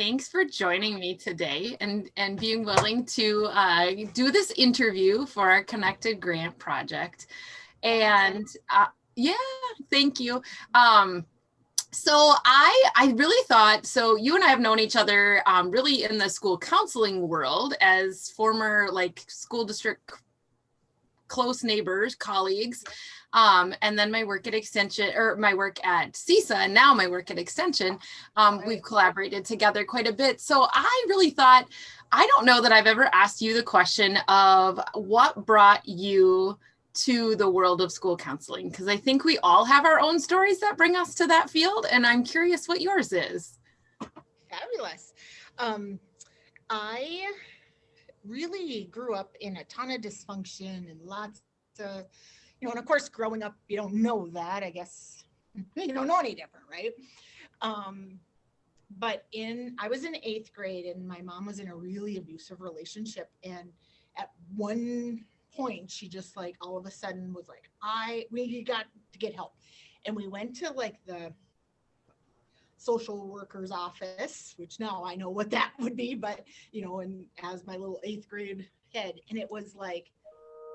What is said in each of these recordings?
Thanks for joining me today and being willing to do this interview for our Connected Grant project. And yeah, thank you. So I really thought, so you and I have known each other really in the school counseling world as former like school district close neighbors, colleagues. And then my work at Extension, or my work at CISA, and now my work at Extension, we've collaborated together quite a bit. So I really thought, I don't know that I've ever asked you the question of what brought you to the world of school counseling, because I think we all have our own stories that bring us to that field, and I'm curious what yours is. Fabulous. I really grew up in a ton of dysfunction and lots of, and of course, growing up, you don't know that. I guess you don't know any different, right? But I was in 8th grade, and my mom was in a really abusive relationship, and at one point she just like all of a sudden was like, we got to get help. And we went to like the social worker's office, which now I know what that would be, but and as my little 8th grade head, and it was like,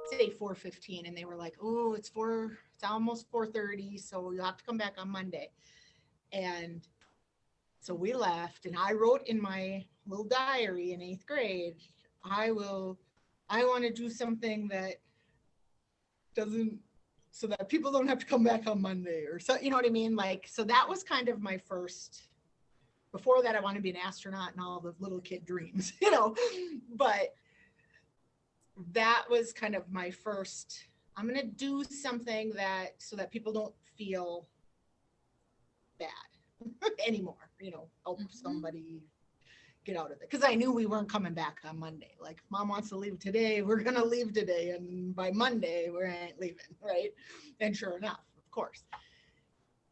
say 4:15, and they were like, oh, it's almost 4:30, so you'll have to come back on Monday. And so we left, and I wrote in my little diary in 8th grade, I want to do something that doesn't, so that people don't have to come back on Monday, or so, you know what I mean? Like, so that was kind of my first. Before that, I wanted to be an astronaut and all the little kid dreams, but that was kind of my first, I'm going to do something so that people don't feel bad anymore, help somebody get out of it. Because I knew we weren't coming back on Monday. Like, if mom wants to leave today, we're going to leave today. And by Monday, we ain't leaving, right? And sure enough, of course.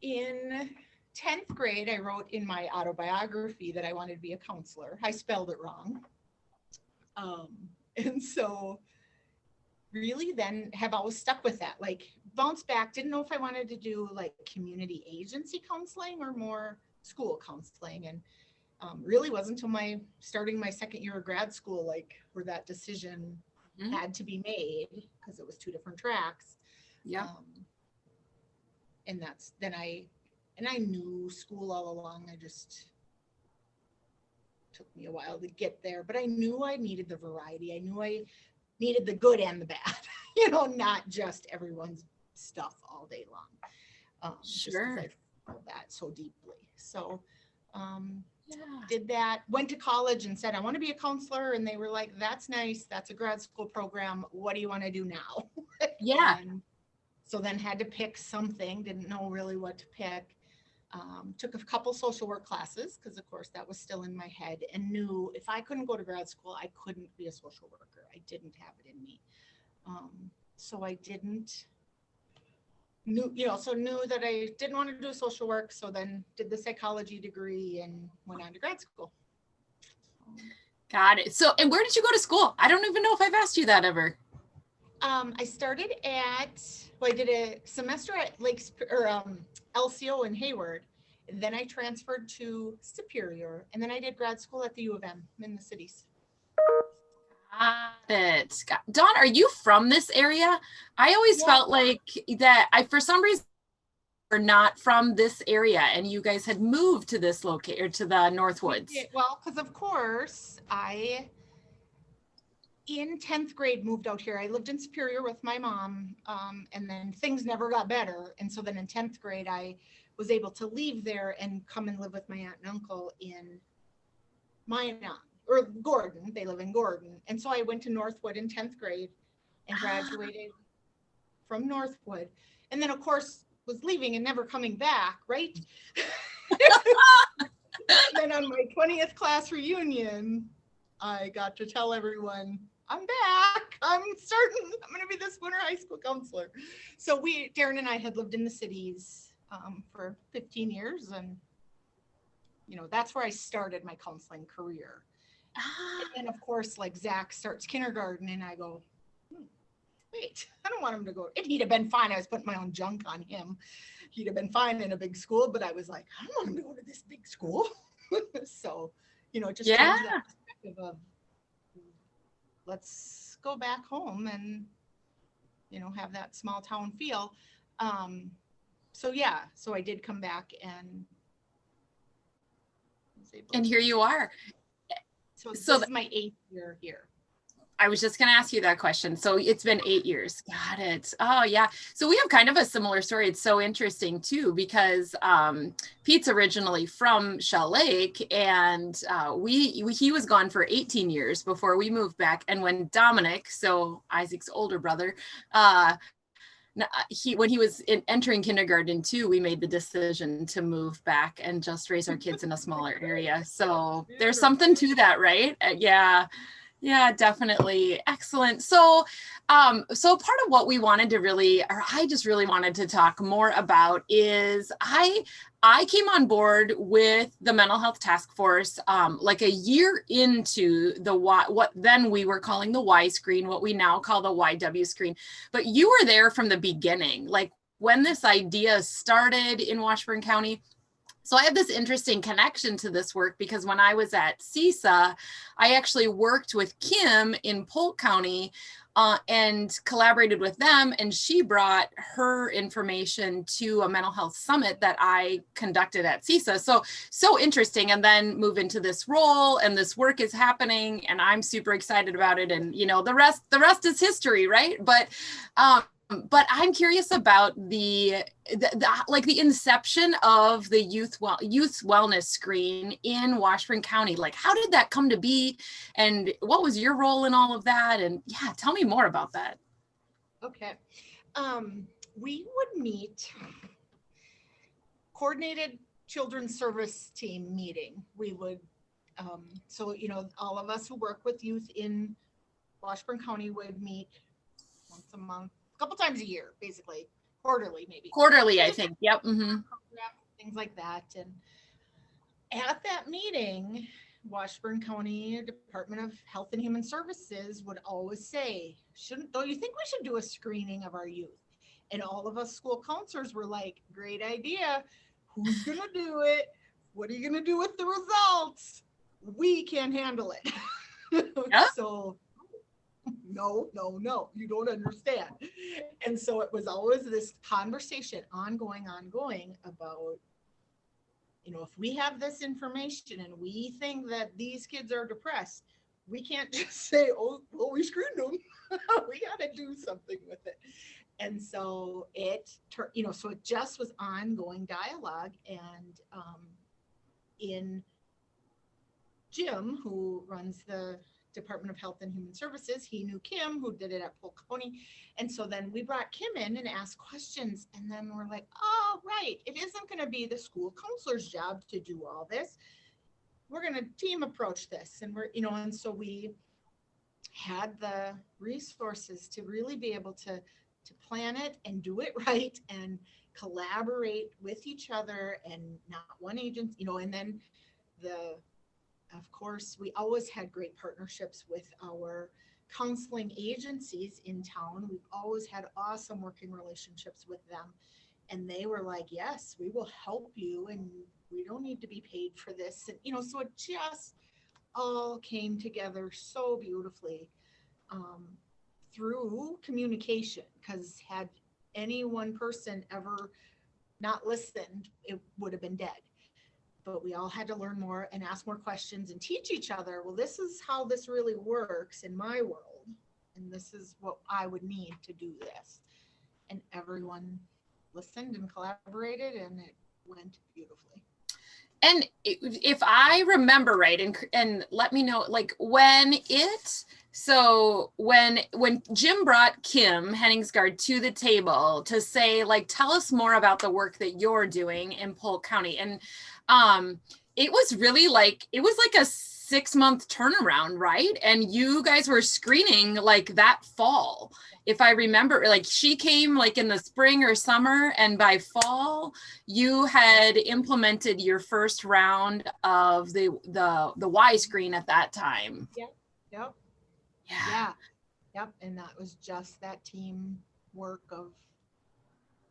In 10th grade, I wrote in my autobiography that I wanted to be a counselor. I spelled it wrong. And so really then have always stuck with that, like bounced back, didn't know if I wanted to do like community agency counseling or more school counseling. And really wasn't until starting my 2nd year of grad school, like where that decision had to be made, because it was 2 different tracks. Yeah. And I knew school all along. I just took me a while to get there, but I knew I needed the variety. I knew I needed the good and the bad, not just everyone's stuff all day long. Sure. Just I felt that so deeply. So did that, went to college and said, I want to be a counselor. And they were like, that's nice. That's a grad school program. What do you want to do now? Yeah. And so then had to pick something, didn't know really what to pick. Took a couple social work classes, because of course that was still in my head, and knew if I couldn't go to grad school, I couldn't be a social worker. I didn't have it in me. So I knew that I didn't want to do social work. So then did the psychology degree and went on to grad school. Got it. So, and where did you go to school? I don't even know if I've asked you that ever. I started I did a semester at LCO in Hayward. And then I transferred to Superior, and then I did grad school at the U of M in the cities. Got it. Dawn, are you from this area? I always felt like that for some reason, are not from this area, and you guys had moved to this location, or to the Northwoods. Well, because of course I, in 10th grade, moved out here. I lived in Superior with my mom, and then things never got better. And so then in 10th grade, I was able to leave there and come and live with my aunt and uncle in Minot, or Gordon. They live in Gordon. And so I went to Northwood in 10th grade and graduated from Northwood. And then, of course, was leaving and never coming back, right? Then on my 20th class reunion, I got to tell everyone, I'm back. I'm going to be this winter high school counselor. So Darren and I had lived in the cities for 15 years. And, that's where I started my counseling career. And of course, like Zach starts kindergarten, and I go, wait, I don't want him to go. And he'd have been fine. I was putting my own junk on him. He'd have been fine in a big school, but I was like, I don't want him to go to this big school. So just Yeah. change that perspective of let's go back home and, have that small town feel. So yeah, so I did come back and was able And to. here you are. So So this is my 8th year here. I was just going to ask you that question. So it's been 8 years. Got it. Oh yeah. So we have kind of a similar story. It's so interesting too, because Pete's originally from Shell Lake, and he was gone for 18 years before we moved back. And when Dominic, so Isaac's older brother, when he was entering kindergarten too, we made the decision to move back and just raise our kids in a smaller area. So there's something to that, right? Yeah. Yeah, definitely. Excellent. So, so part of what we wanted to I just really wanted to talk more about is I came on board with the mental health task force like a year into what then we were calling the Y screen, what we now call the YW screen. But you were there from the beginning, like when this idea started in Washburn County. So I have this interesting connection to this work because when I was at CISA, I actually worked with Kim in Polk County and collaborated with them. And she brought her information to a mental health summit that I conducted at CISA. So interesting. And then move into this role, and this work is happening, and I'm super excited about it. And the rest is history, right? But I'm curious about the inception of the youth wellness screen in Washburn County. Like, how did that come to be, and what was your role in all of that? And yeah, tell me more about that. Okay. We would meet, coordinated children's service team meeting. We would, so all of us who work with youth in Washburn County would meet once a month, a couple times a year, basically quarterly, maybe. Quarterly, I think. Yep. Mm-hmm. Things like that. And at that meeting, Washburn County Department of Health and Human Services would always say, don't you think we should do a screening of our youth? And all of us school counselors were like, great idea. Who's going to do it? What are you going to do with the results? We can't handle it. Yeah. So no, you don't understand. And so it was always this conversation ongoing about, if we have this information and we think that these kids are depressed, we can't just say, oh, well, we screened them. We got to do something with it. And so so it just was ongoing dialogue. And in Jim, who runs the Department of Health and Human Services, he knew Kim, who did it at Polk County. And so then we brought Kim in and asked questions. And then we're like, oh, right. It isn't going to be the school counselor's job to do all this. We're going to team approach this. And and so we had the resources to really be able to plan it and do it right and collaborate with each other, and not one agency, and then of course, we always had great partnerships with our counseling agencies in town. We've always had awesome working relationships with them. And they were like, yes, we will help you, and we don't need to be paid for this. And, so it just all came together so beautifully through communication, because had any one person ever not listened, it would have been dead. But we all had to learn more and ask more questions and teach each other, well, this is how this really works in my world, and this is what I would need to do this. And everyone listened and collaborated, and it went beautifully. And if I remember right, and let me know, like when Jim brought Kim Henningsgaard to the table to say, like, tell us more about the work that you're doing in Polk County. And it was really like a 6-month turnaround, right? And you guys were screening like that fall. If I remember, like she came like in the spring or summer, and by fall you had implemented your first round of the Y screen at that time. Yep. And that was just that team work of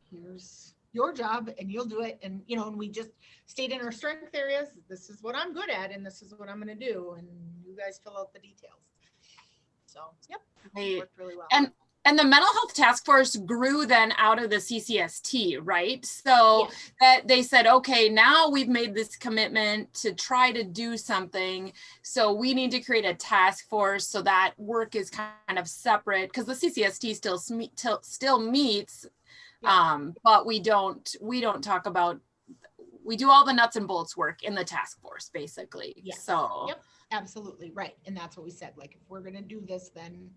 here's your job and you'll do it. And, and we just stayed in our strength areas. This is what I'm good at, and this is what I'm going to do. And you guys fill out the details. So, yep, it worked really well. And the mental health task force grew then out of the CCST, right? So that they said, okay, now we've made this commitment to try to do something. So we need to create a task force so that work is kind of separate, because the CCST still meets, but we don't talk about, we do all the nuts and bolts work in the task force, basically. Yes. So yep, absolutely right. And that's what we said. Like, if we're going to do this, then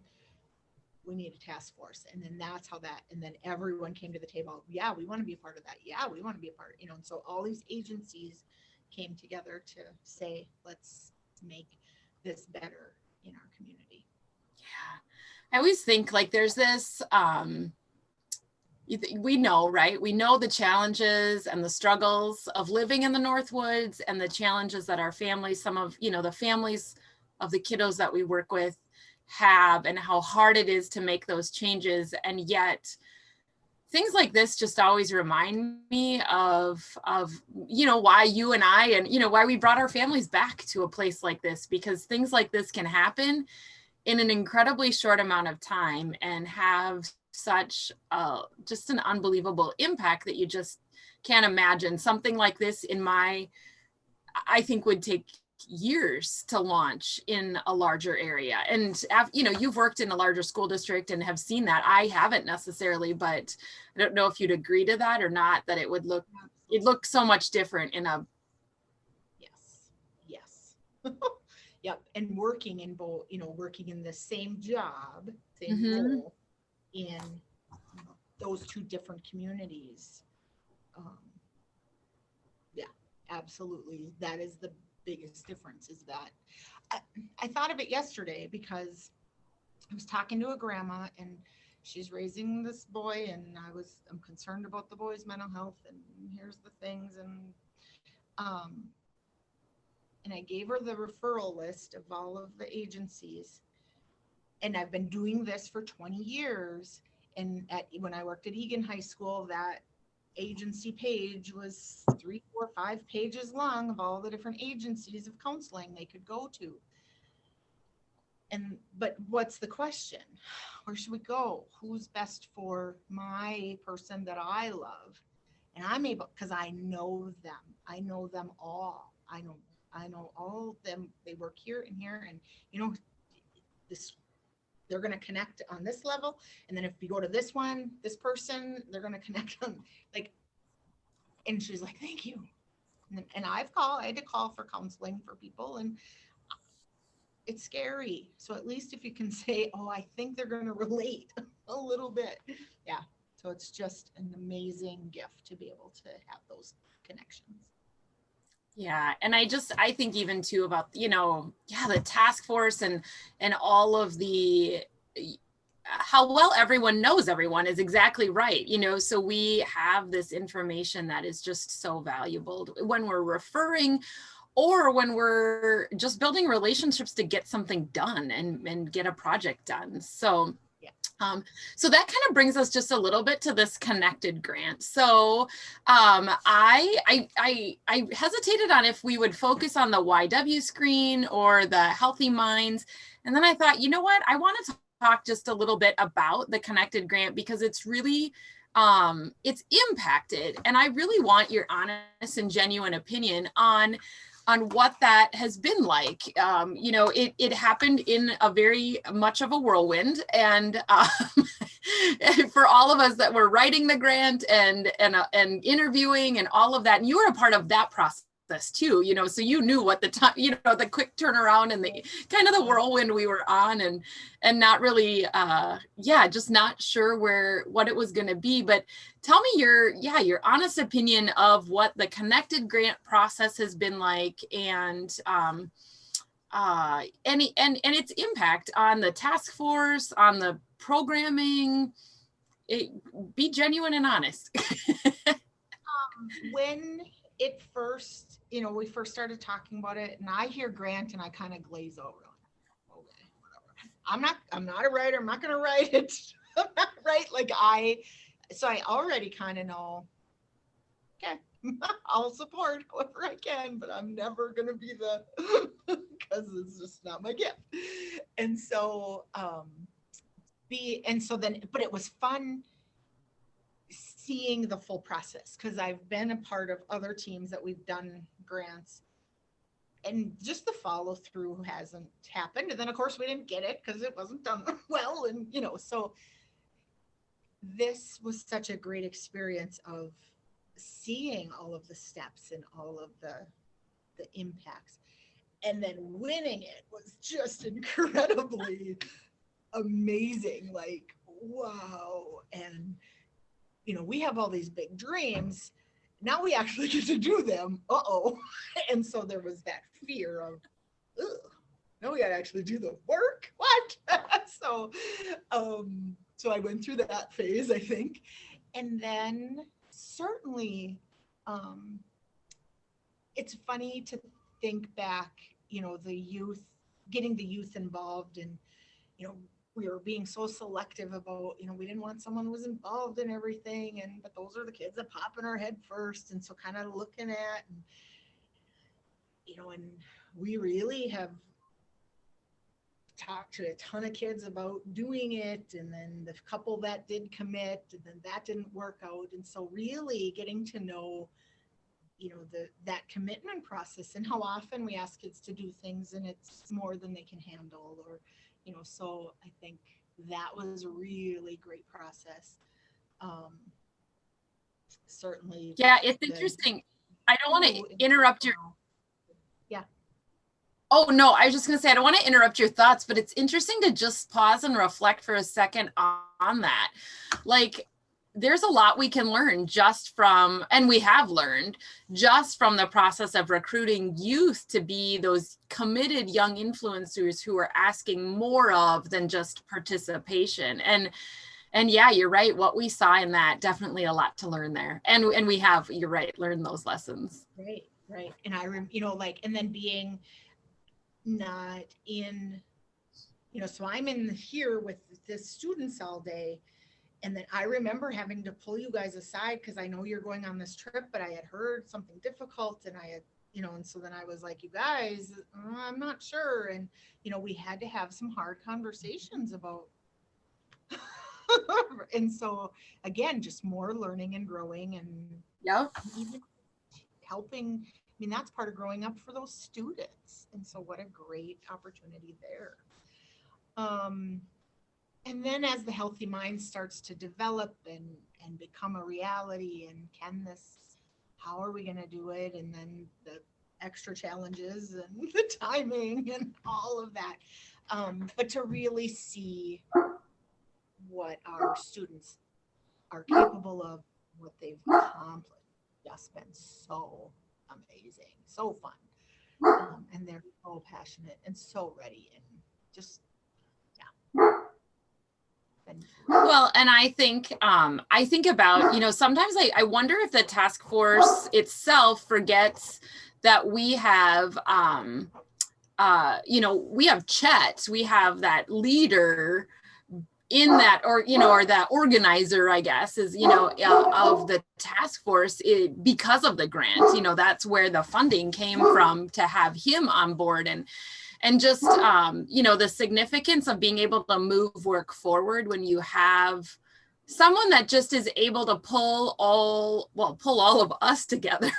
we need a task force. And then that's how that, and then everyone came to the table. Yeah, we want to be a part of that. Yeah, we want to be a part, and so all these agencies came together to say, let's make this better in our community. Yeah. I always think like there's this, we know, right? We know the challenges and the struggles of living in the Northwoods, and the challenges that our families, some of, the families of the kiddos that we work with have, and how hard it is to make those changes. And yet things like this just always remind me of why you and I, and why we brought our families back to a place like this, because things like this can happen in an incredibly short amount of time and have such just an unbelievable impact that you just can't imagine. Something like this I think would take years to launch in a larger area. And you've worked in a larger school district and have seen that. I haven't necessarily, but I don't know if you'd agree to that or not, that it look so much different in a yes yep. And working in both, working in the same job, same role in those two different communities. Yeah, absolutely. That is the biggest difference, is that I thought of it yesterday, because I was talking to a grandma, and she's raising this boy, and I'm concerned about the boy's mental health, and here's the things, and I gave her the referral list of all of the agencies, and I've been doing this for 20 years. And when I worked at Egan High School, that agency page was 3, 4, 5 pages long of all the different agencies of counseling they could go to. But what's the question? Where should we go? Who's best for my person that I love? And I'm able, because I know them. I know them all. I know all of them. They work here and here, and they're going to connect on this level. And then if you go to this person, they're going to connect on and she's like, thank you. And I had to call for counseling for people, and it's scary. So at least if you can say, oh, I think they're going to relate a little bit. Yeah. So it's just an amazing gift to be able to have those connections. Yeah. And I think even too about, the task force and all of the, how well everyone knows everyone is exactly right. So we have this information that is just so valuable when we're referring, or when we're just building relationships to get something done and get a project done. So so that kind of brings us just a little bit to this connected grant. So I hesitated on if we would focus on the YW screen or the Healthy Minds. And then I thought, you know what, I want to talk just a little bit about the connected grant, because it's really, it's impacted. And I really want your honest and genuine opinion on what that has been like. It happened in a very much of a whirlwind, and for all of us that were writing the grant and interviewing and all of that, and you were a part of that process too, so you knew what the time, the quick turnaround and the kind of the whirlwind we were on, and not really, just not sure what it was going to be. But tell me your honest opinion of what the connected grant process has been like, and its impact on the task force, on the programming. Be genuine and honest. When it first, we first started talking about it, and I hear grant and I kind of glaze over. Okay, whatever. I'm not a writer. I'm not going to write it. I'm not right. So I already kind of know okay, I'll support whoever I can, but I'm never going to be the, because it's just not my gift. And so, but it was fun seeing the full process because I've been a part of other teams that we've done grants, and just the follow through hasn't happened. And then of course we didn't get it because it wasn't done well. And so this was such a great experience of seeing all of the steps and all of the impacts, and then winning it was just incredibly amazing. Like, wow. And we have all these big dreams. Now we actually get to do them. Uh-oh. And so there was that fear of, ugh, now we got to actually do the work. What? So I went through that phase, I think. And then certainly, it's funny to think back, the youth, getting the youth involved, and, we were being so selective about, we didn't want someone who was involved in everything. But those are the kids that pop in our head first. And so kind of looking at, and we really have talked to a ton of kids about doing it. And then the couple that did commit, and then that didn't work out. And so really getting to know, that commitment process, and how often we ask kids to do things and it's more than they can handle, or, so I think that was a really great process. Certainly. Yeah, it's interesting. I don't want to interrupt your. Yeah. Oh, no, I was just going to say, I don't want to interrupt your thoughts, but it's interesting to just pause and reflect for a second on that. Like, there's a lot we can learn just from, and we have learned just from the process of recruiting youth to be those committed young influencers who are asking more of than just participation. And yeah, you're right. What we saw in that, definitely a lot to learn there. And we have, you're right, learned those lessons. Right. And and then being not in, so I'm in here with the students all day. And then I remember having to pull you guys aside because I know you're going on this trip, but I had heard something difficult, and I had, and so then I was like, you guys, I'm not sure. And, we had to have some hard conversations about, and so again, just more learning and growing, and even helping. I mean, that's part of growing up for those students. And so what a great opportunity there. And then as the healthy mind starts to develop and become a reality, and how are we going to do it? And then the extra challenges and the timing and all of that. But to really see what our students are capable of, what they've accomplished, just been so amazing, so fun. And they're so passionate and so ready, and just, yeah. Well, and I think about, sometimes I wonder if the task force itself forgets that we have, we have Chet, we have that leader in that, or that organizer, I guess, is, of the task force, because of the grant. That's where the funding came from, to have him on board. And just, the significance of being able to move work forward when you have someone that just is able to pull all of us together,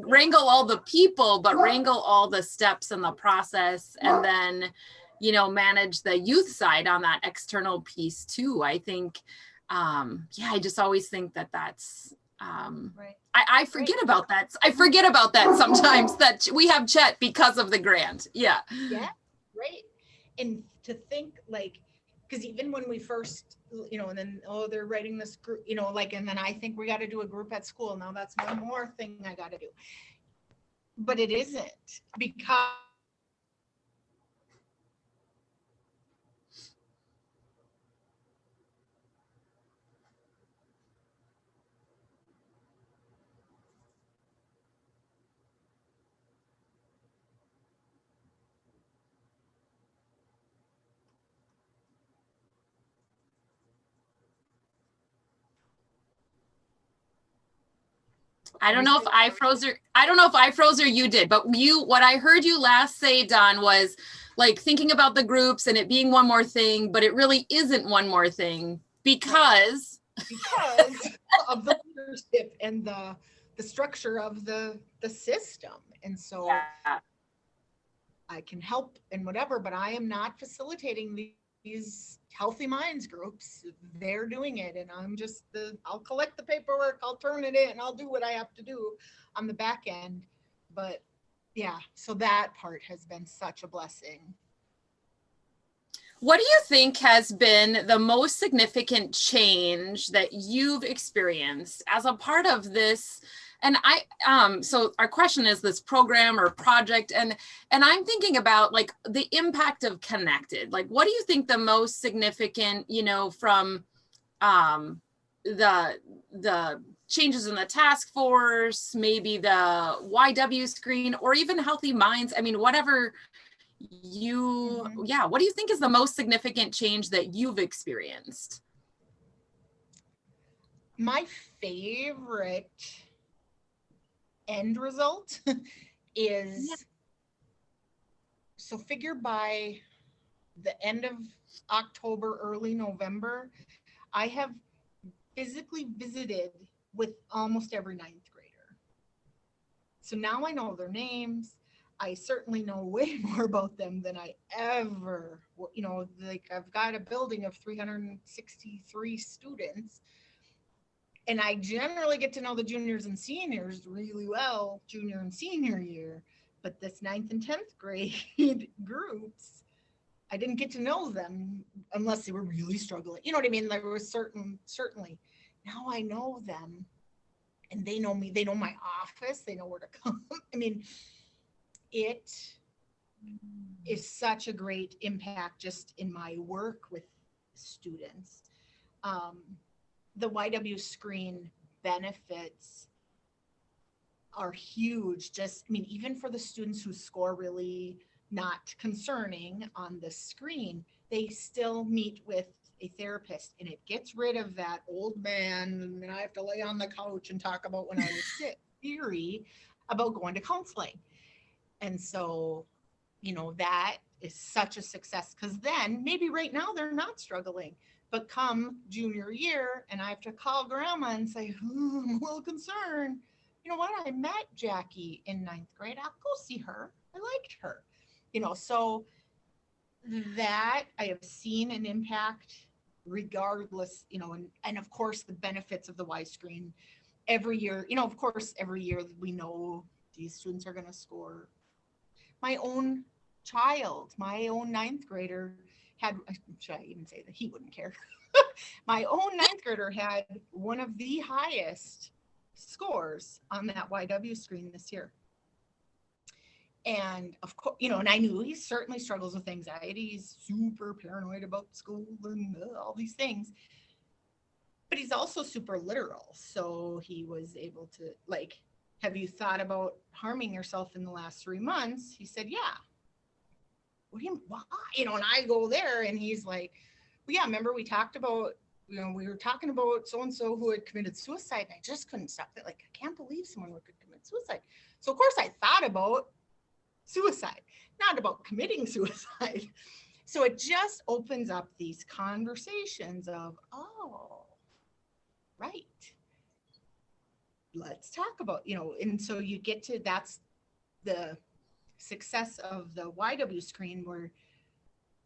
wrangle all the people, but wrangle all the steps in the process, and then, manage the youth side on that external piece too. I think, I just always think that's, right. I forget about that. I forget about that sometimes, that we have Chet because of the grant. Yeah. Yeah. Right. And to think, like, because even when we first, and then, they're writing this group, and then I think we got to do a group at school. Now that's one more thing I got to do. But it isn't, because I don't know if I froze or you did, but what I heard you last say, Don, was like thinking about the groups and it being one more thing, but it really isn't one more thing because of the leadership and the structure of the system. And so yeah. I can help and whatever, but I am not facilitating these healthy minds groups. They're doing it, and I'm just I'll collect the paperwork, I'll turn it in, I'll do what I have to do on the back end. But yeah, so that part has been such a blessing. What do you think has been the most significant change that you've experienced as a part of this? And so our question is this program or project, and I'm thinking about like the impact of Connected. Like, what do you think the most significant, from the changes in the task force, maybe the YW screen, or even Healthy Minds? I mean, whatever what do you think is the most significant change that you've experienced? My favorite end result is, so figure by the end of October, early November, I have physically visited with almost every ninth grader. So now I know their names. I certainly know way more about them than I ever, like I've got a building of 363 students. And I generally get to know the juniors and seniors really well, junior and senior year. But this 9th and 10th grade groups, I didn't get to know them unless they were really struggling. You know what I mean? There was certainly. Now I know them and they know me. They know my office. They know where to come. I mean, it is such a great impact just in my work with students. The YW screen benefits are huge. Even for the students who score really not concerning on the screen, they still meet with a therapist, and it gets rid of that old man and I have to lay on the couch and talk about when I was sick theory about going to counseling. And so, that is such a success, because then maybe right now they're not struggling, but come junior year and I have to call grandma and say, I'm a little concerned. You know what? I met Jackie in 9th grade. I'll go see her. I liked her. So that I have seen an impact regardless, and of course the benefits of the Y screen every year, of course, every year we know these students are going to score. My own child, my own 9th grader should I even say that? He wouldn't care. My own 9th grader had one of the highest scores on that YW screen this year. And of course, and I knew he certainly struggles with anxiety. He's super paranoid about school and all these things. But he's also super literal. So he was able to, like, have you thought about harming yourself in the last 3 months? He said, yeah. What do you, why? And I go there and he's like, well, yeah, remember we talked about, we were talking about so-and-so who had committed suicide, and I just couldn't stop it. Like, I can't believe someone could commit suicide. So of course I thought about suicide, not about committing suicide. So it just opens up these conversations of, oh, right. Let's talk about, and so you get to, that's the success of the YW screen, where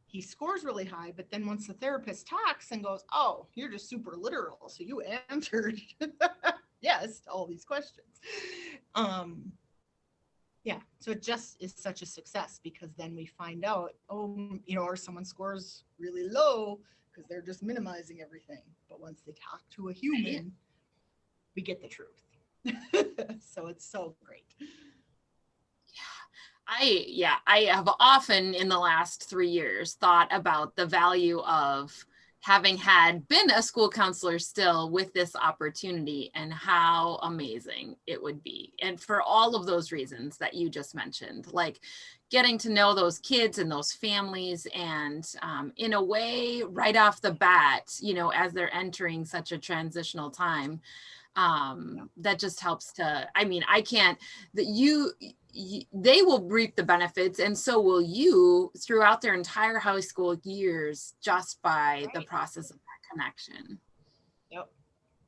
he scores really high, but then once the therapist talks and goes, oh, you're just super literal, so you answered yes to all these questions. Yeah, so it just is such a success, because then we find out, or someone scores really low because they're just minimizing everything. But once they talk to a human, we get the truth. So it's so great. I have often in the last 3 years thought about the value of having been a school counselor still with this opportunity, and how amazing it would be. And for all of those reasons that you just mentioned, like getting to know those kids and those families, and in a way, right off the bat, as they're entering such a transitional time, that just helps to, I mean, I can't, that they will reap the benefits, and so will you throughout their entire high school years, just by the process of that connection. Yep.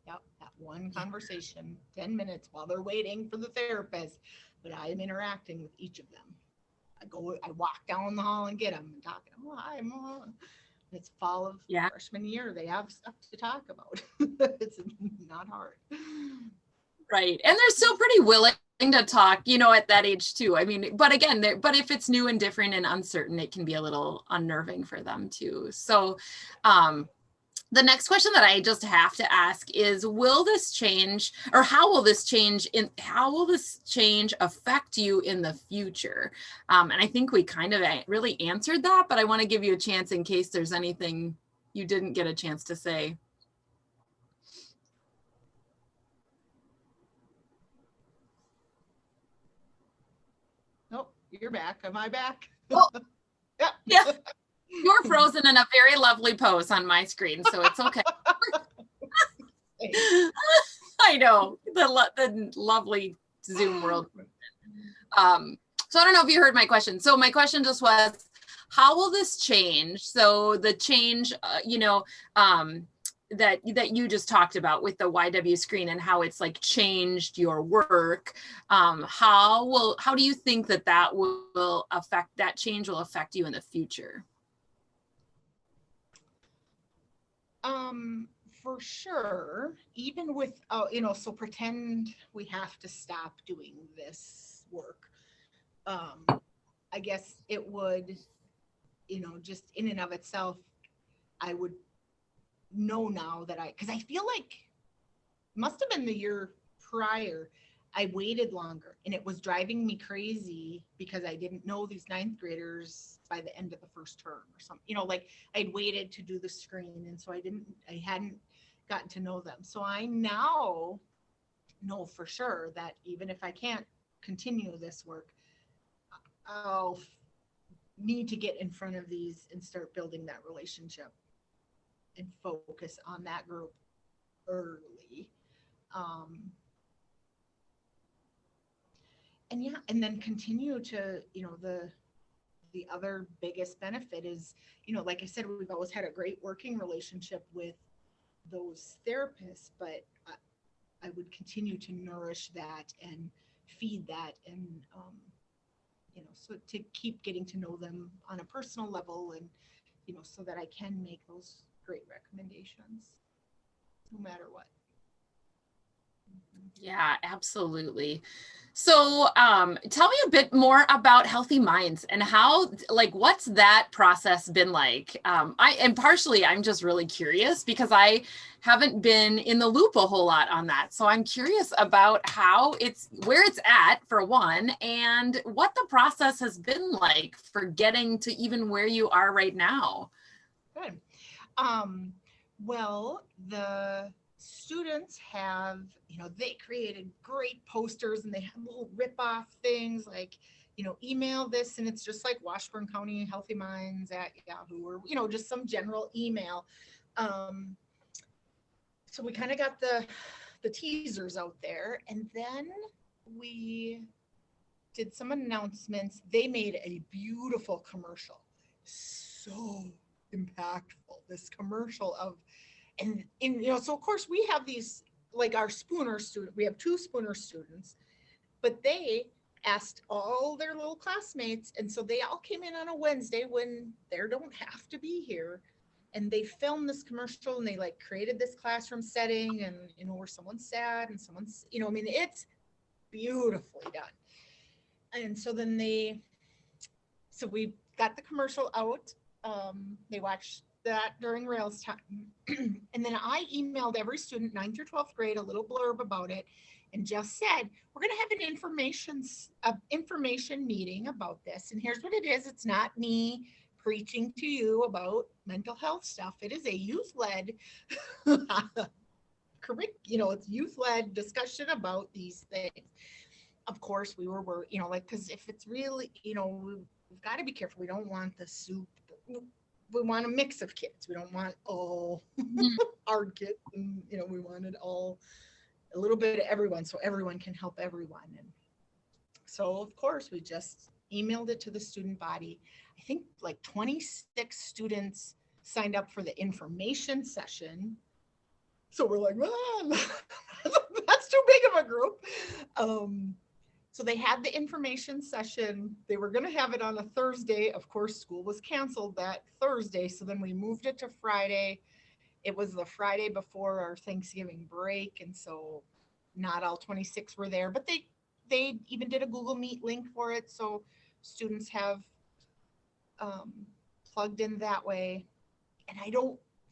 That one conversation, 10 minutes while they're waiting for the therapist, but I am interacting with each of them. I walk down the hall and get them and talk. Oh, hi, Mom. It's fall of freshman year. They have stuff to talk about. It's not hard. Right. And they're still pretty willing to talk, you know, at that age too. I mean, but again, but if it's new and different and uncertain, it can be a little unnerving for them too. So, the next question that I just have to ask is, will this change, or how will this change affect you in the future? And I think we kind of really answered that, but I want to give you a chance in case there's anything you didn't get a chance to say. Nope, you're back. Am I back? Oh, yeah. You're frozen in a very lovely pose on my screen, so it's okay. I know, the lovely Zoom world. So I don't know if you heard my question. So my question just was, how will this change? So the change, that you just talked about with the YW screen and how it's like changed your work. How do you think that change will affect you in the future? For sure, even with, so pretend we have to stop doing this work. I guess it would, just in and of itself, I would know now that because I feel like it must have been the year prior, I waited longer and it was driving me crazy because I didn't know these ninth graders by the end of the first term or something, like I'd waited to do the screen. And so I hadn't gotten to know them. So I now know for sure that even if I can't continue this work, I'll need to get in front of these and start building that relationship and focus on that group early. And then continue to, the other biggest benefit is, like I said, we've always had a great working relationship with those therapists, but I would continue to nourish that and feed that, and so to keep getting to know them on a personal level, and so that I can make those great recommendations no matter what. Yeah, absolutely. So tell me a bit more about Healthy Minds and how, what's that process been like? I'm just really curious because I haven't been in the loop a whole lot on that. So I'm curious about where it's at, for one, and what the process has been like for getting to even where you are right now. Good. Well, the students have, they created great posters, and they have little rip-off things like, email this, and it's just like Washburn County Healthy Minds at Yahoo, or, just some general email. So we kind of got the teasers out there, and then we did some announcements. They made a beautiful commercial, so impactful, this commercial of, and so of course we have these, like our Spooner student, we have 2 Spooner students, but they asked all their little classmates, and so they all came in on a Wednesday when they don't have to be here, and they filmed this commercial, and they created this classroom setting, and where someone's sad and someone's, it's beautifully done. And so then we got the commercial out. They watched that during Rails time. And then I emailed every student, 9th through 12th grade, a little blurb about it, and just said, we're going to have an information meeting about this. And here's what it is. It's not me preaching to you about mental health stuff. It is a youth-led it's youth-led discussion about these things. Of course, we were, because if it's really, we've got to be careful. We don't want the soup. We want a mix of kids. We don't want all hard kids, and we want it all a little bit of everyone so everyone can help everyone. And so of course we just emailed it to the student body. I think like 26 students signed up for the information session. So we're like, that's too big of a group. So they had the information session. They were going to have it on a Thursday. Of course, school was canceled that Thursday. So then we moved it to Friday. It was the Friday before our Thanksgiving break. And so not all 26 were there, but they even did a Google Meet link for it. So students have plugged in that way. And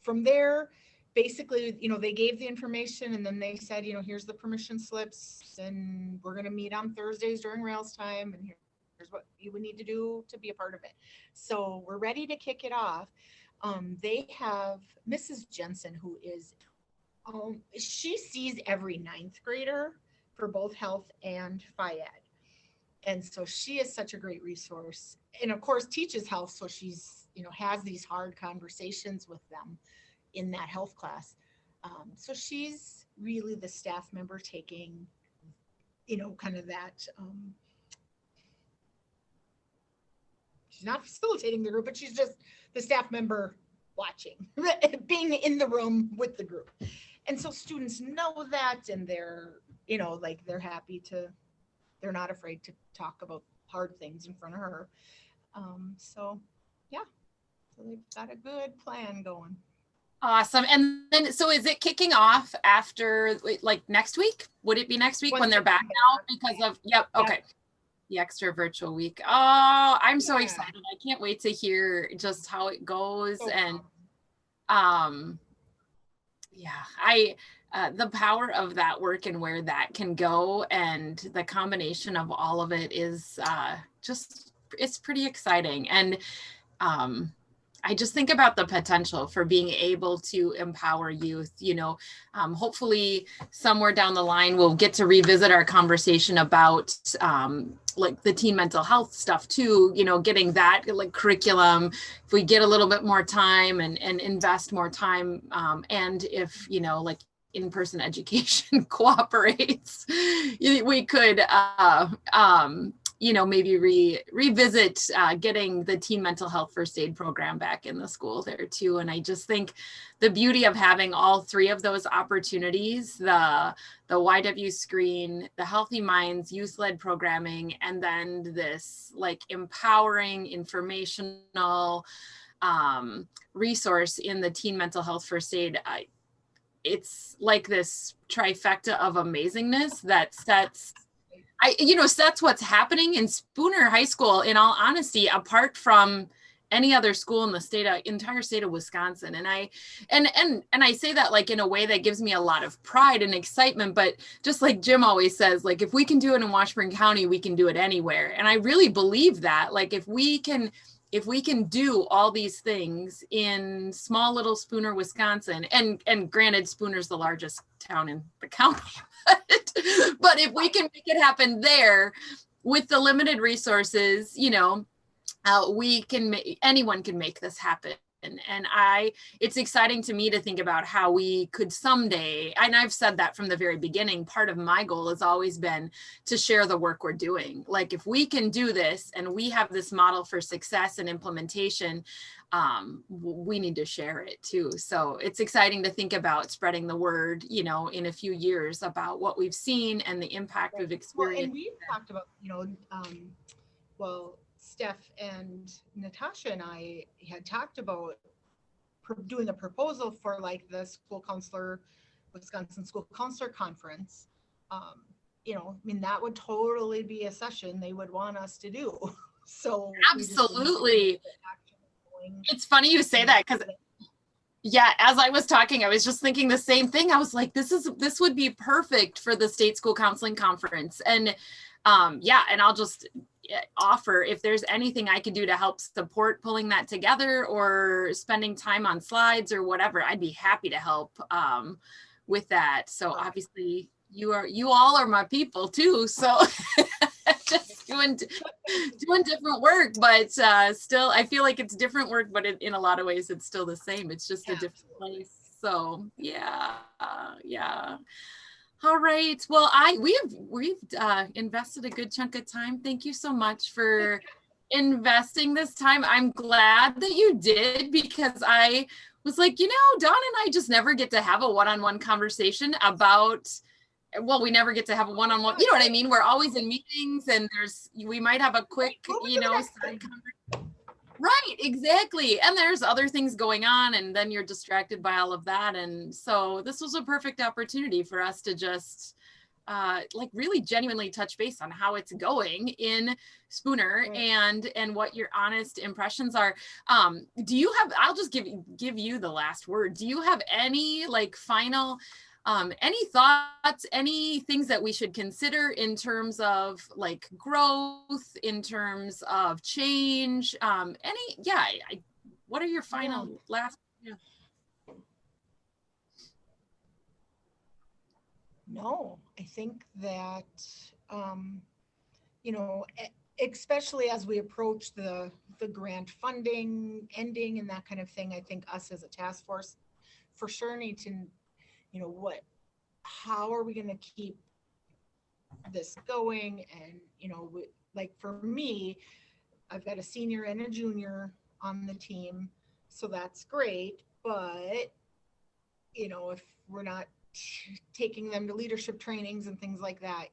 from there, basically, they gave the information and then they said, here's the permission slips and we're going to meet on Thursdays during Rails time. And here's what you would need to do to be a part of it. So we're ready to kick it off. They have Mrs. Jensen, who is, she sees every ninth grader for both health and phy ed. And so she is such a great resource and of course teaches health. So she's, has these hard conversations with them in that health class. So she's really the staff member taking, kind of that, she's not facilitating the group, but she's just the staff member watching, being in the room with the group. And so students know that, and they're, they're happy they're not afraid to talk about hard things in front of her. So they've got a good plan going. Awesome. And then, so is it kicking off after like next week? Would it be next week when they're back now? Because of, okay. The extra virtual week. Oh, I'm so excited. I can't wait to hear just how it goes. And the power of that work and where that can go and the combination of all of it is it's pretty exciting. And I just think about the potential for being able to empower youth. Hopefully somewhere down the line, we'll get to revisit our conversation about like the teen mental health stuff too, getting that like curriculum, if we get a little bit more time and invest more time. And if, like in-person education cooperates, we could, maybe revisit getting the teen mental health first aid program back in the school there too. And I just think the beauty of having all three of those opportunities, the YW screen, the Healthy Minds youth-led programming, and then this like empowering informational resource in the teen mental health first aid, it's like this trifecta of amazingness that sets what's happening in Spooner High School, in all honesty, apart from any other school in the entire state of Wisconsin. And I say that like in a way that gives me a lot of pride and excitement, but just like Jim always says, like, if we can do it in Washburn County, we can do it anywhere. And I really believe that, like, if we can do all these things in small little Spooner, Wisconsin, and granted, Spooner's the largest town in the county, but if we can make it happen there with the limited resources, anyone can make this happen. And it's exciting to me to think about how we could someday, and I've said that from the very beginning, part of my goal has always been to share the work we're doing. Like, if we can do this and we have this model for success and implementation, we need to share it too. So it's exciting to think about spreading the word, in a few years about what we've seen and the impact we've experienced. Well, and we've talked about, Steph and Natasha and I had talked about doing a proposal for like the Wisconsin School Counselor Conference. That would totally be a session they would want us to do. So absolutely. It's funny you say that, because as I was talking, I was just thinking the same thing. I was like, this would be perfect for the State School Counseling Conference. And and I'll just offer, if there's anything I could do to help support pulling that together or spending time on slides or whatever, I'd be happy to help with that. So obviously you all are my people too. So just doing different work, but still, I feel like it's different work, but in a lot of ways it's still the same. It's just a different place. So yeah. All right. Well, we've invested a good chunk of time. Thank you so much for investing this time. I'm glad that you did, because I was like, Dawn and I just never get to have a one-on-one conversation about, well, we never get to have a one-on-one, you know what I mean? We're always in meetings, and we might have a quick, side conversation. Right, exactly. And there's other things going on, and then you're distracted by all of that. And so this was a perfect opportunity for us to just really genuinely touch base on how it's going in Spooner, right, and what your honest impressions are. Do you have, I'll just give you the last word. Do you have any final any thoughts, any things that we should consider in terms of growth, in terms of change, what are your final last? Yeah. No, I think that, especially as we approach the grant funding ending and that kind of thing, I think us as a task force for sure need to, how are we going to keep this going? And, for me, I've got a senior and a junior on the team, so that's great. But, if we're not taking them to leadership trainings and things like that,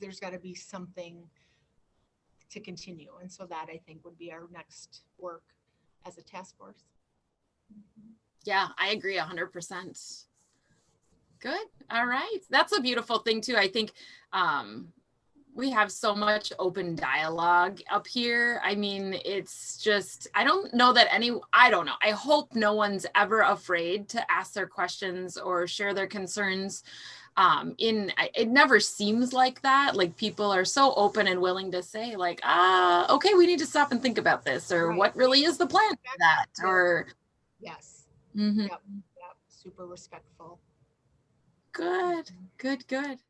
there's got to be something to continue. And so that, I think, would be our next work as a task force. Yeah, I agree 100%. Good. All right. That's a beautiful thing too. I think we have so much open dialogue up here. I mean, it's just, I don't know. I hope no one's ever afraid to ask their questions or share their concerns. It never seems like that. Like, people are so open and willing to say okay, we need to stop and think about this, or right, what really is the plan for that, or yes. Mm-hmm. Yep. Super respectful. Good, good, good.